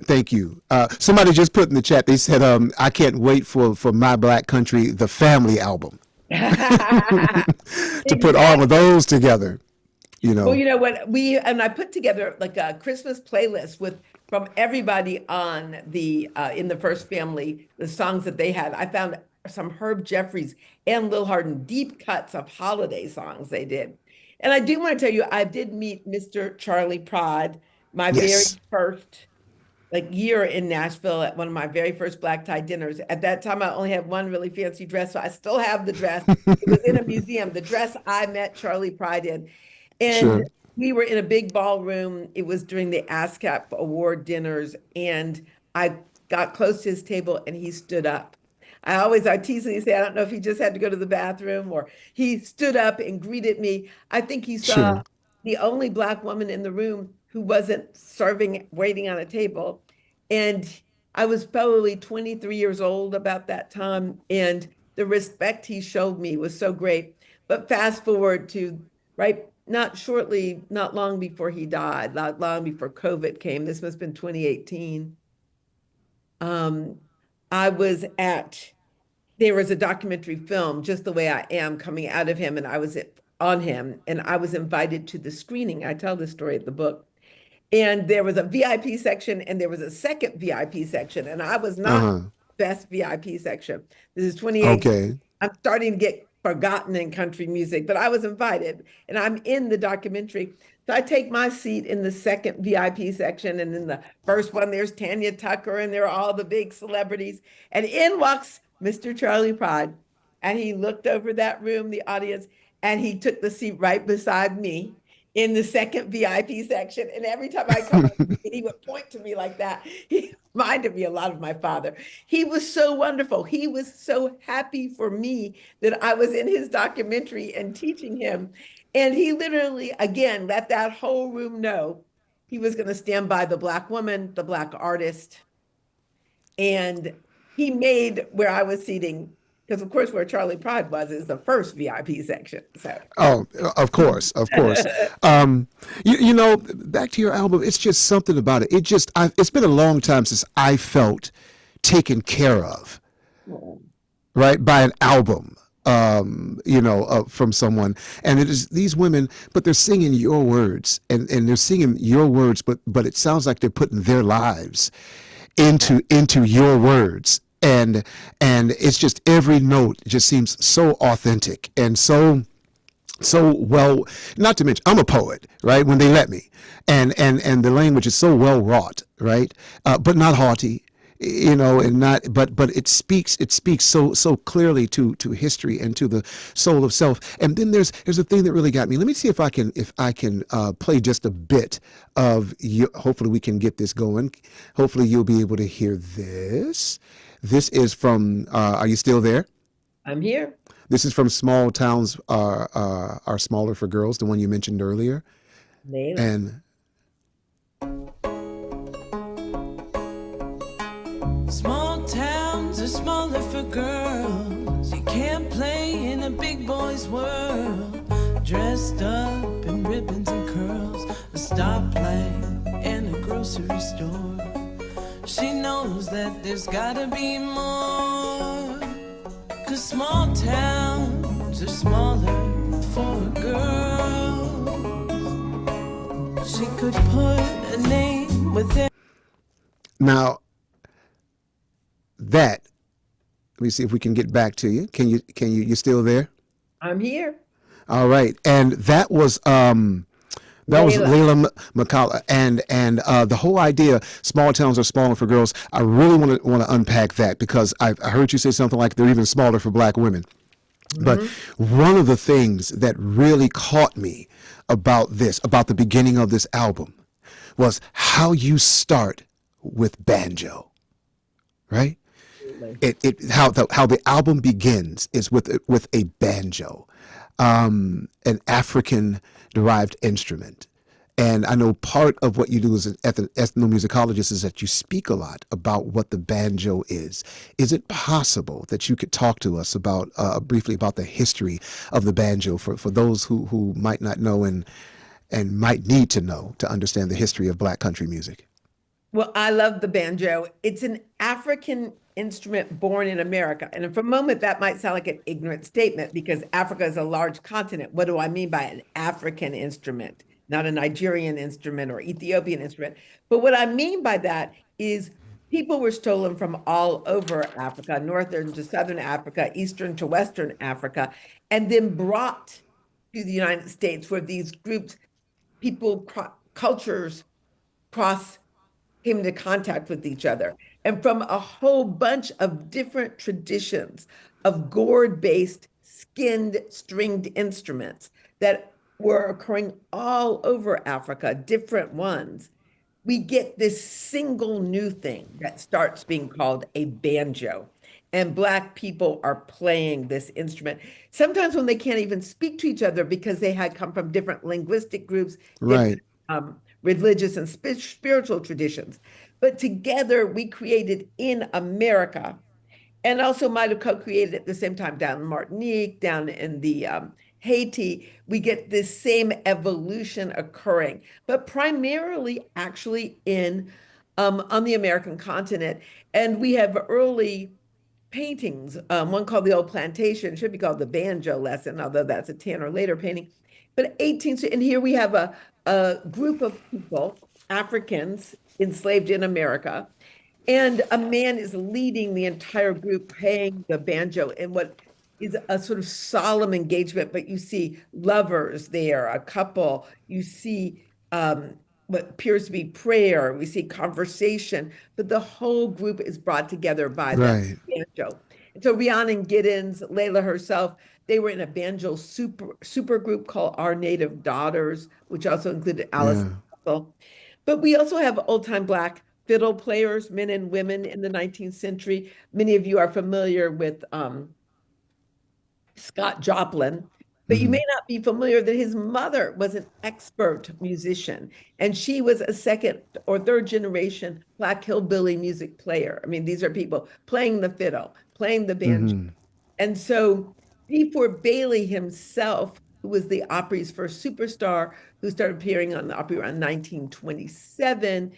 Thank you. Somebody just put in the chat, they said, I can't wait for My Black Country, the family album. To put all of those together.
Well, you know what, I put together like a Christmas playlist with from everybody on the in the First Family, the songs that they had. I found some Herb Jeffries and Lil Hardin deep cuts of holiday songs they did. And I do want to tell you, I did meet Mr. Charlie Pride, my very
Yes.
first year in Nashville at one of my very first black tie dinners. At that time, I only had one really fancy dress, so I still have the dress. It was in a museum, the dress I met Charlie Pride in. And
Sure.
we were in a big ballroom. It was during the ASCAP award dinners, and I got close to his table and he stood up. I teasingly say, I don't know if he just had to go to the bathroom or he stood up and greeted me. I think he saw
Sure.
the only black woman in the room who wasn't serving, waiting on a table. And I was probably 23 years old about that time. And the respect he showed me was so great. But fast forward to not long before he died, not long before COVID came. This must have been 2018. I was there was a documentary film, Just the Way I Am, coming out of him, and I was on him, and I was invited to the screening. I tell the story of the book. And there was a VIP section and there was a second VIP section, and I was not
Uh-huh.
best VIP section. This is 2018.
Okay.
I'm starting to get forgotten in country music, but I was invited and I'm in the documentary. So I take my seat in the second VIP section, and in the first one, there's Tanya Tucker and there are all the big celebrities. And in walks Mr. Charlie Pride. And he looked over that room, the audience, and he took the seat right beside me in the second VIP section. And every time I come, he would point to me like that. He reminded me a lot of my father. He was so wonderful. He was so happy for me that I was in his documentary and teaching him. And he literally, again, let that whole room know he was going to stand by the Black woman, the Black artist. And he made where I was seating, because of course where Charlie Pride was is the first VIP section. So
Oh, of course, of course. You know, back to your album, it's just something about it. It's been a long time since I felt taken care of, right, by an album. From someone, and it is these women, but they're singing your words, and they're singing your words, but it sounds like they're putting their lives into your words, and it's just every note just seems so authentic and so well. Not to mention, I'm a poet, right? When they let me, and the language is so well wrought, right? But not haughty, and not, but it speaks so clearly to history and to the soul of self. And then there's a thing that really got me. Let me see if I can play just a bit of you. Hopefully we can get this going. Hopefully you'll be able to hear this. This is from are you still there?
I'm here.
This is from Small Towns Are Smaller for Girls, the one you mentioned earlier.
Nailed it.
And
small towns are smaller for girls. You can't play in a big boy's world. Dressed up in ribbons and curls, a stoplight and a grocery store. She knows that there's gotta be more. 'Cause small towns are smaller for girls. She could put a name with it.
now that, let me see if we can get back to you. You still there?
I'm here.
All right. And that was Layla McCalla, and the whole idea, small towns are smaller for girls. I really want to unpack that, because I heard you say something like they're even smaller for Black women. Mm-hmm. But one of the things that really caught me about the beginning of this album, was how you start with banjo, right? How the album begins is with a banjo, an African derived instrument. And I know part of what you do as an ethnomusicologist is that you speak a lot about what the banjo is. Is it possible that you could talk to us about briefly about the history of the banjo for those who might not know and might need to know to understand the history of Black country music?
Well, I love the banjo. It's an African instrument born in America. And for a moment, that might sound like an ignorant statement, because Africa is a large continent. What do I mean by an African instrument? not a Nigerian instrument or Ethiopian instrument. But what I mean by that is people were stolen from all over Africa, northern to southern Africa, eastern to western Africa, and then brought to the United States where these groups, people, cultures cross came into contact with each other. And from a whole bunch of different traditions of gourd-based, skinned, stringed instruments that were occurring all over Africa, different ones, we get this single new thing that starts being called a banjo. And Black people are playing this instrument, sometimes when they can't even speak to each other because they had come from different linguistic groups,
Right.
different, religious and spiritual traditions. But together we created in America, and also might have co-created at the same time down in Martinique, down in the Haiti, we get this same evolution occurring, but primarily actually in on the American continent. And we have early paintings, one called The Old Plantation, should be called The Banjo Lesson, although that's a 10 or later painting. But 18th, and here we have a group of people, Africans enslaved in America, and a man is leading the entire group playing the banjo in what is a sort of solemn engagement, but you see lovers there, a couple, you see what appears to be prayer, we see conversation, but the whole group is brought together by the banjo. And so Rhiannon Giddens, Layla herself, they were in a banjo super group called Our Native Daughters, which also included Alice Randall. But we also have old-time Black fiddle players, men and women in the 19th century. Many of you are familiar with Scott Joplin, but you may not be familiar that his mother was an expert musician, and she was a second or third generation Black hillbilly music player. I mean, these are people playing the fiddle, playing the banjo. And so D. Bailey himself, who was the Opry's first superstar, who started appearing on the Opry around 1927,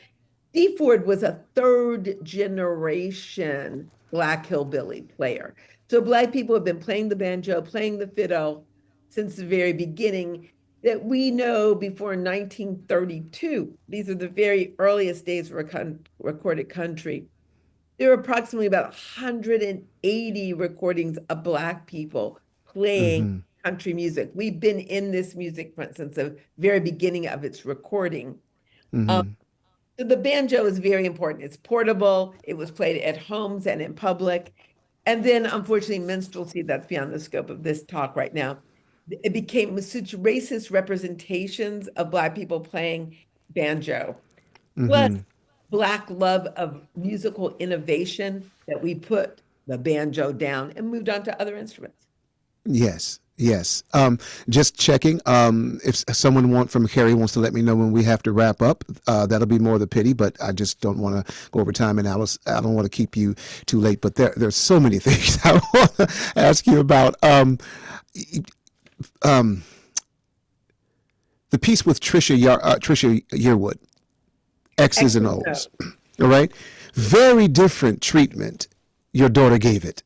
D. Ford was a third generation Black hillbilly player. So Black people have been playing the banjo, playing the fiddle since the very beginning that we know before 1932. These are the very earliest days of recorded country. There are approximately about 180 recordings of Black people playing country music. We've been in this music since the very beginning of its recording. So the banjo is very important. It's portable. It was played at homes and in public. And then, unfortunately, minstrelsy, that's beyond the scope of this talk right now. It became such racist representations of Black people playing banjo, plus Black love of musical innovation that we put the banjo down and moved on to other instruments.
Yes. Yes. Just checking. If someone from Cary wants to let me know when we have to wrap up, that'll be more the pity, but I just don't want to go over time. And Alice, I don't want to keep you too late, but there's so many things I want to ask you about. The piece with Trisha Yearwood, X's and O's. All right. Very different treatment your daughter gave it.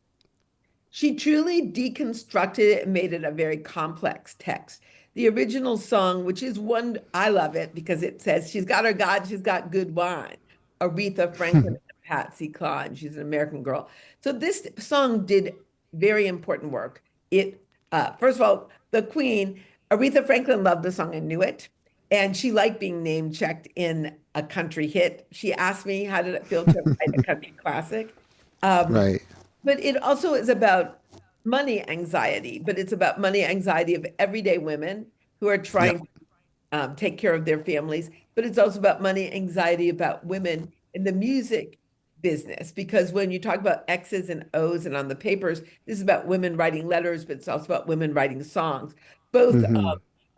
She truly deconstructed it and made it a very complex text. The original song, which is one, I love it because it says, she's got her God, she's got good wine. Aretha Franklin and Patsy Cline, she's an American girl. So this song did very important work. It, first of all, the Queen, Aretha Franklin loved the song and knew it. And she liked being name checked in a country hit. She asked me, how did it feel to write a country classic?
Right.
But it also is about money anxiety, but it's about money anxiety of everyday women who are trying to take care of their families. But it's also about money anxiety about women in the music business, because when you talk about X's and O's and on the papers, this is about women writing letters, but it's also about women writing songs. Both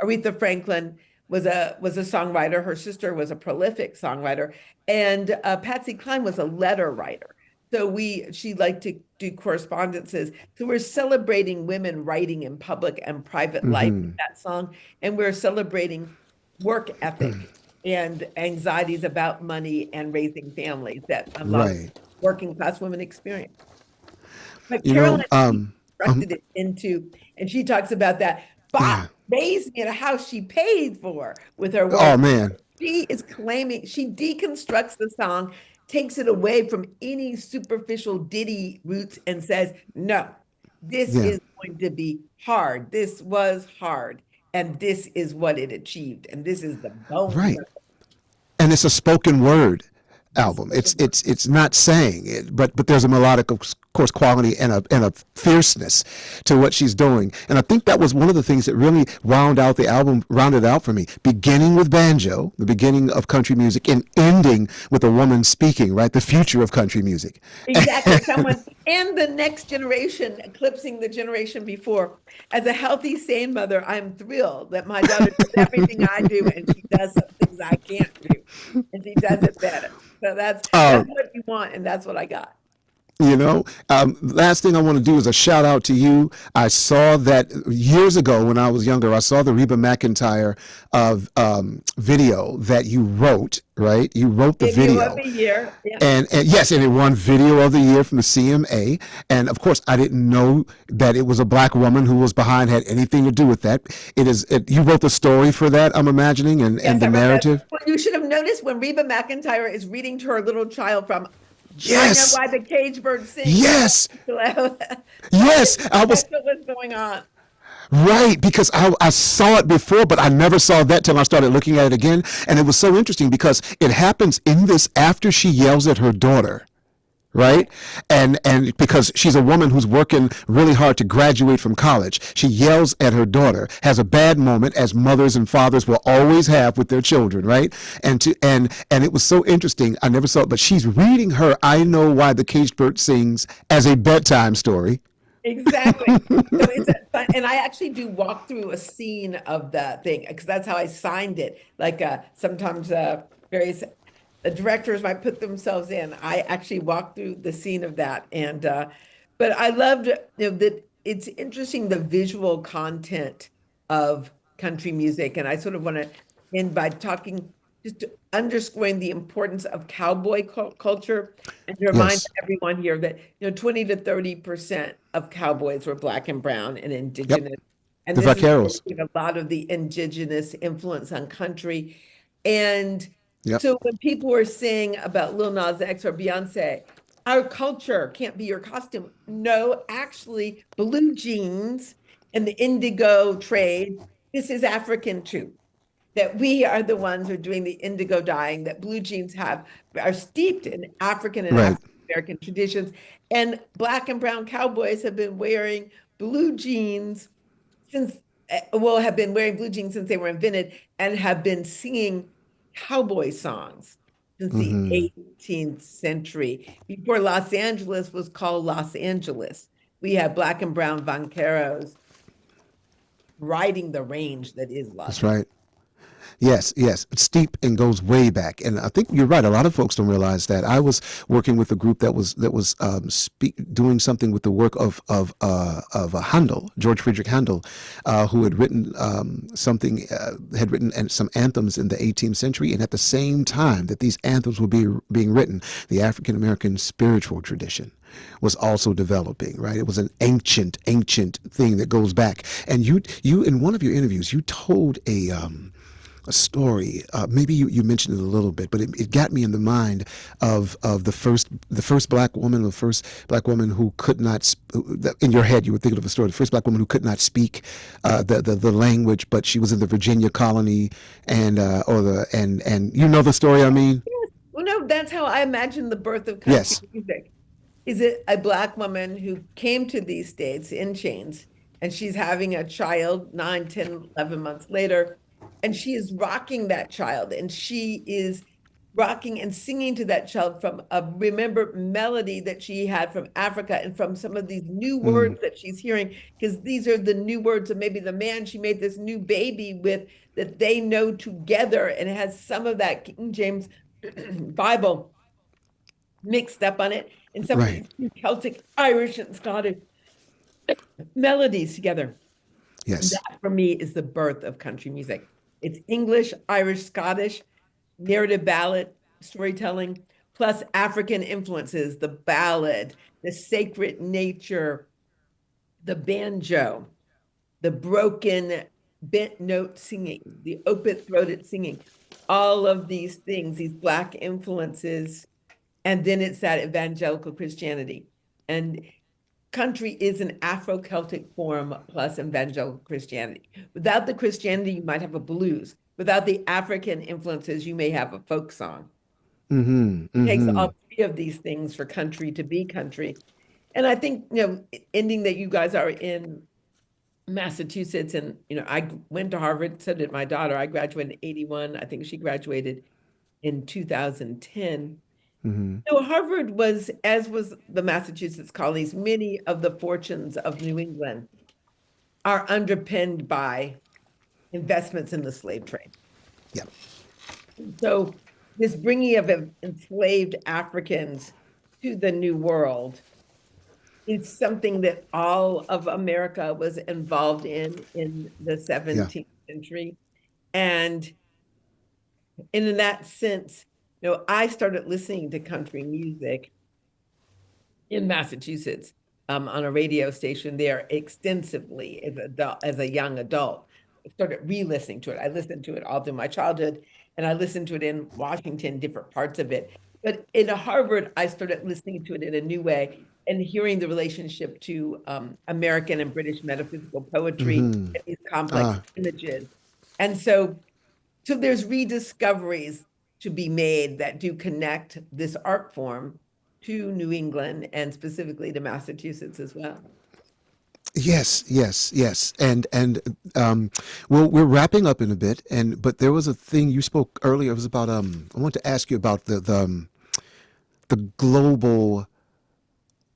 Aretha Franklin was a songwriter. Her sister was a prolific songwriter, and Patsy Cline was a letter writer. So she liked to do correspondences. So we're celebrating women writing in public and private life in that song. And we're celebrating work ethic and anxieties about money and raising families that a lot of working class women experience. But Caroline constructed it into, and she talks about that. raised me in a house she paid for with her work.
Oh man.
She is claiming, she deconstructs the song, takes it away from any superficial ditty roots and says, no, this
Yeah.
is going to be hard. This was hard. And this is what it achieved. And this is the bones
Right.
of
And it's a spoken word album.
it.
It's not saying it, but there's a melodic, of course, quality and a fierceness to what she's doing. And I think that was one of the things that really rounded out for me. Beginning with banjo, the beginning of country music, and ending with a woman speaking. Right, the future of country music.
Exactly. Someone and the next generation eclipsing the generation before. As a healthy, sane mother, I'm thrilled that my daughter does everything I do and she does some things I can't do. And she does it better. So that's what you want, and that's what I got.
You know, last thing I want to do is a shout out to you. I saw that years ago when I was younger. I saw the Reba McEntire video that you wrote. Right, you wrote the video
of the year, yeah.
and yes, and it won Video of the Year from the CMA. And of course, I didn't know that it was a black woman who was behind, had anything to do with that. You wrote the story for that, I'm imagining, and the narrative.
Well, you should have noticed when Reba McEntire is reading to her little child from
Yes.
I Know Why the Cage Bird Sings.
Yes. Yes.
That's what was going on.
Right, because I saw it before, but I never saw that till I started looking at it again. And it was so interesting because it happens in this after she yells at her daughter. Right. And because she's a woman who's working really hard to graduate from college, she yells at her daughter, has a bad moment, as mothers and fathers will always have with their children. Right. And it was so interesting. I never saw it, but she's reading her I Know Why the Caged Bird Sings as a bedtime story.
Exactly. So and I actually do walk through a scene of the thing because that's how I signed it. Like sometimes various directors might put themselves in. I actually walk through the scene of that, and but I loved that it's interesting the visual content of country music, and I sort of want to end by talking. Just underscoring the importance of cowboy culture and to remind everyone here that 20 to 30% of cowboys were black and brown and indigenous.
Yep.
And
the
this
vaqueros.
is a lot of the indigenous influence on country. And so when people were saying about Lil Nas X or Beyonce, our culture can't be your costume. No, actually, blue jeans and the indigo trade, this is African too. That we are the ones who are doing the indigo dyeing, that blue jeans are steeped in African and African American traditions. And black and brown cowboys have been wearing blue jeans have been wearing blue jeans since they were invented and have been singing cowboy songs since the 18th century. Before Los Angeles was called Los Angeles, we had black and brown vaqueros riding the range that is Los Angeles.
That's right. Yes, it's steep and goes way back, and I think you're right. A lot of folks don't realize that. I was working with a group that was doing something with the work of Handel, George Friedrich Handel, who had written some anthems in the 18th century, and at the same time that these anthems were being written, the African American spiritual tradition was also developing, right? It was an ancient thing that goes back. And you in one of your interviews, you told a story. Maybe you mentioned it a little bit, but it got me in the mind of the first black woman, who could not. In your head, you were thinking of a story. The first black woman who could not speak the language, but she was in the Virginia colony, and you know the story. I mean,
well, no, that's how I imagine the birth of country music. Is it a black woman who came to these states in chains, and she's having a child 9, 10, 11 months later. And she is rocking that child, and she is rocking and singing to that child from a melody that she had from Africa and from some of these new words that she's hearing, because these are the new words of maybe the man she made this new baby with that they know together, and it has some of that King James Bible mixed up on it, and some of these Celtic, Irish, and Scottish melodies together.
Yes.
That for me is the birth of country music. It's English, Irish, Scottish, narrative ballad, storytelling, plus African influences, the ballad, the sacred nature, the banjo, the broken bent note singing, the open-throated singing, all of these things, these Black influences, and then it's that evangelical Christianity. And country is an Afro-Celtic form plus evangelical Christianity. Without the Christianity, you might have a blues. Without the African influences, you may have a folk song. It takes all three of these things for country to be country. And I think, ending that you guys are in Massachusetts, and, I went to Harvard, so did my daughter. I graduated in 81. I think she graduated in 2010. So Harvard was, as was the Massachusetts colonies, many of the fortunes of New England are underpinned by investments in the slave trade.
Yeah.
So this bringing of enslaved Africans to the New World is something that all of America was involved in the 17th century. And in that sense, I started listening to country music in Massachusetts on a radio station there extensively as a young adult. I started re-listening to it. I listened to it all through my childhood, and I listened to it in Washington, different parts of it. But in Harvard, I started listening to it in a new way and hearing the relationship to American and British metaphysical poetry, and these complex images. And so there's rediscoveries to be made that do connect this art form to New England and specifically to Massachusetts as well.
Yes. And well, we're wrapping up in a bit, but there was a thing you spoke earlier. It was about I want to ask you about the global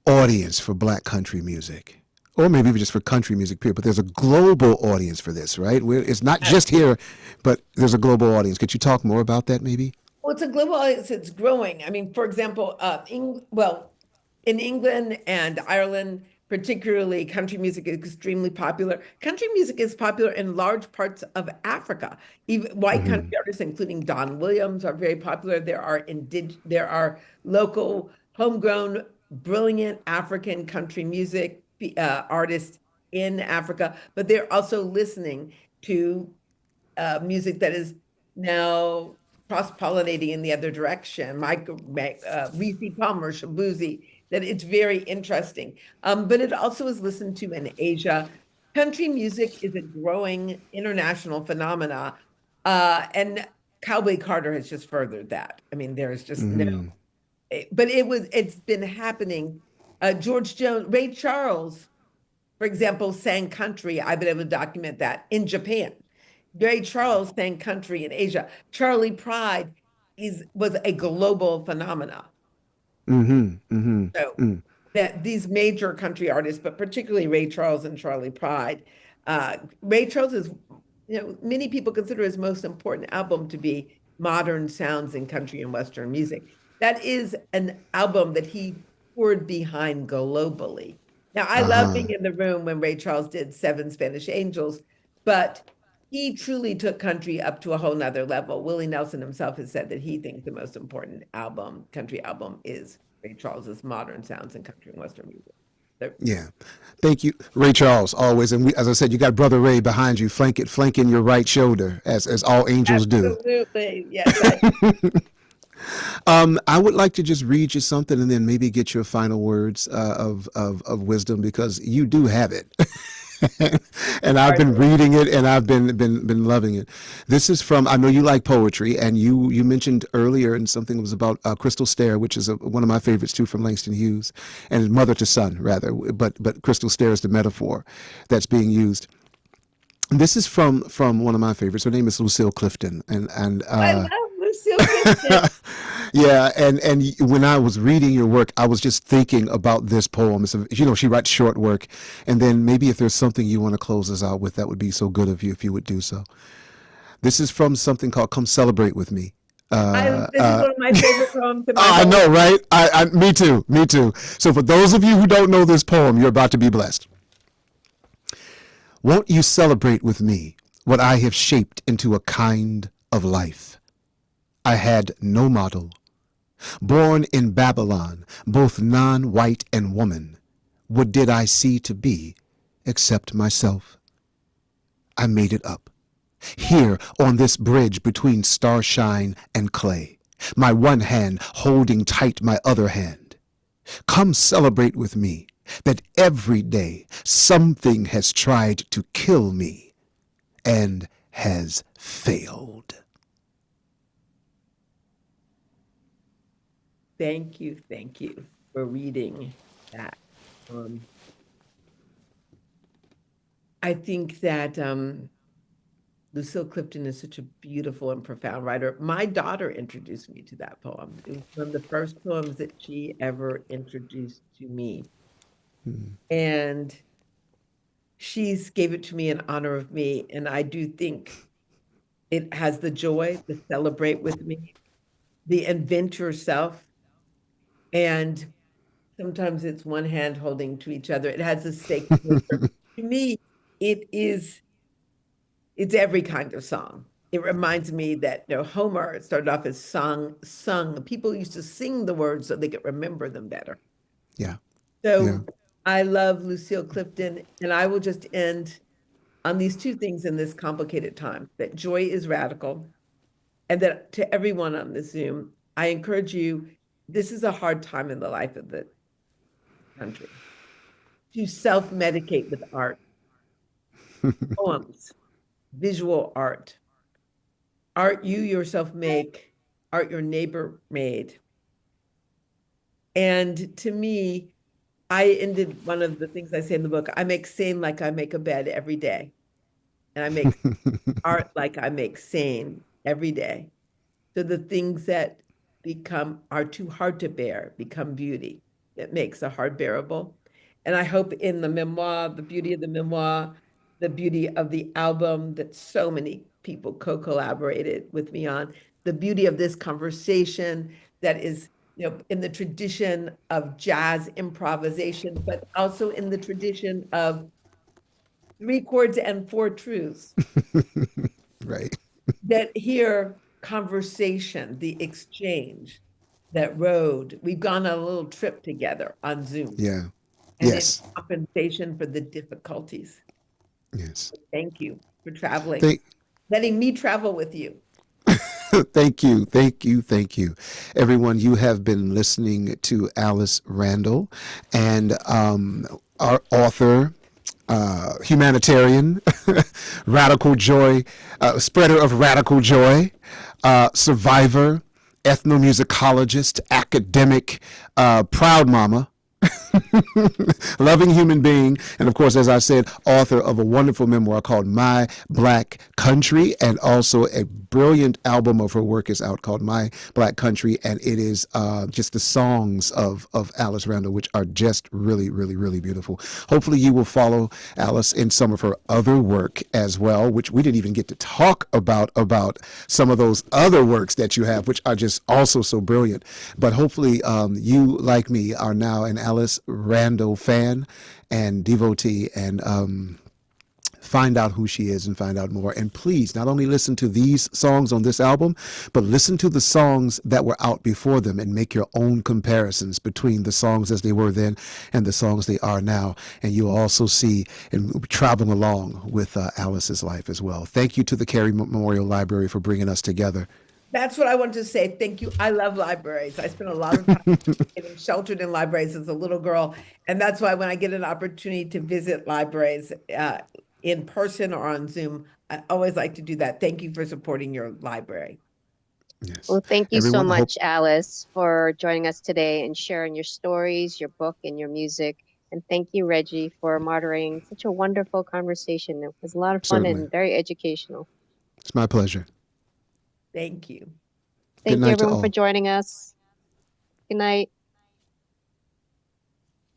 audience for Black country music, or maybe even just for country music period. But there's a global audience for this, right? It's not just here, but there's a global audience. Could you talk more about that, maybe?
Well, it's a global audience. It's growing. I mean, for example, in England and Ireland, particularly, country music is extremely popular. Country music is popular in large parts of Africa. Even white country artists, including Don Williams, are very popular. There are local, homegrown, brilliant African country music artists in Africa, but they're also listening to music that is now cross-pollinating in the other direction. Reese Palmer, Shabuzi, that it's very interesting. But it also is listened to in Asia. Country music is a growing international phenomena, and Cowboy Carter has just furthered that. I mean, there's just no, but it's been happening. George Jones, Ray Charles, for example, sang country. I've been able to document that in Japan. Ray Charles sang country in Asia. Charlie Pride was a global phenomena. That these major country artists, but particularly Ray Charles and Charlie Pride. Ray Charles is, many people consider his most important album to be Modern Sounds in Country and Western Music. That is an album that he poured behind globally. Now, I love being in the room when Ray Charles did Seven Spanish Angels, but he truly took country up to a whole nother level. Willie Nelson himself has said that he thinks the most important country album is Ray Charles's Modern Sounds in Country and Western Music.
Yeah, thank you, Ray Charles, always. And as I said, you got Brother Ray behind you, flanking your right shoulder, as all angels do.
Absolutely, yes.
I would like to just read you something and then maybe get your final words of wisdom, because you do have it. And I've been reading it, and I've been loving it. This is from, I know you like poetry, and you mentioned earlier, and something was about Crystal Stair, which is one of my favorites too, from Langston Hughes, and Mother to Son rather, but Crystal Stair is the metaphor that's being used. This is from one of my favorites. Her name is Lucille Clifton, and
I love Lucille Clifton.
Yeah, and when I was reading your work, I was just thinking about this poem. It's she writes short work, and then maybe if there's something you want to close us out with, that would be so good of you if you would do so. This is from something called "Come Celebrate with Me."
This is one of my favorite poems.
I know, right? Me too. So for those of you who don't know this poem, you're about to be blessed. Won't you celebrate with me what I have shaped into a kind of life? I had no model. Born in Babylon, both non-white and woman, what did I see to be except myself? I made it up. Here on this bridge between starshine and clay, my one hand holding tight my other hand. Come celebrate with me that every day something has tried to kill me and has failed.
Thank you for reading that. I think that Lucille Clifton is such a beautiful and profound writer. My daughter introduced me to that poem. It was one of the first poems that she ever introduced to me. And she's gave it to me in honor of me. And I do think it has the joy to celebrate with me, the invent yourself. And sometimes it's one hand holding to each other. It has a stake. To me, it's every kind of song. It reminds me that Homer started off as sung. People used to sing the words so they could remember them better.
Yeah.
So
Yeah.
I love Lucille Clifton, and I will just end on these two things in this complicated time, that joy is radical, and that to everyone on the Zoom, I encourage you, this is a hard time in the life of the country, to self-medicate with art, poems, visual art you yourself make, art your neighbor made. And to me, I ended one of the things I say in the book, I make sane like I make a bed every day. And I make art like I make sane every day. So the things that are too hard to bear become beauty. It makes the hard bearable. And I hope in the memoir, the beauty of the memoir, the beauty of the album that so many people co-collaborated with me on, the beauty of this conversation that is in the tradition of jazz improvisation, but also in the tradition of 3 chords and 4 truths.
Right.
That here, conversation, the exchange, that road, we've gone on a little trip together on Zoom.
Yeah.
And
Yes.
it's compensation for the difficulties.
Yes.
Thank you for traveling, letting me travel with you.
Thank you. Everyone, you have been listening to Alice Randall, and our author, humanitarian, radical joy, spreader of radical joy, survivor, ethnomusicologist, academic, proud mama, loving human being, and of course, as I said, author of a wonderful memoir called My Black Country, and also a brilliant album of her work is out called My Black Country, and it is just the songs of Alice Randall, which are just really, really, really beautiful. Hopefully you will follow Alice in some of her other work as well, which we didn't even get to talk about some of those other works that you have, which are just also so brilliant. But hopefully you, like me, are now an Alice Randall fan and devotee, and find out who she is and find out more. And please, not only listen to these songs on this album, but listen to the songs that were out before them and make your own comparisons between the songs as they were then and the songs they are now. And you'll also see and travel along with Alice's life as well. Thank you to the Cary Memorial Library for bringing us together.
That's what I wanted to say. Thank you. I love libraries. I spent a lot of time getting sheltered in libraries as a little girl. And that's why when I get an opportunity to visit libraries in person or on Zoom, I always like to do that. Thank you for supporting your library.
Yes.
Well, thank you so much, Alice, for joining us today and sharing your stories, your book, and your music. And thank you, Regie, for moderating such a wonderful conversation. It was a lot of fun and very educational.
It's my pleasure.
Thank you.
Thank you, everyone, for joining us. Good night.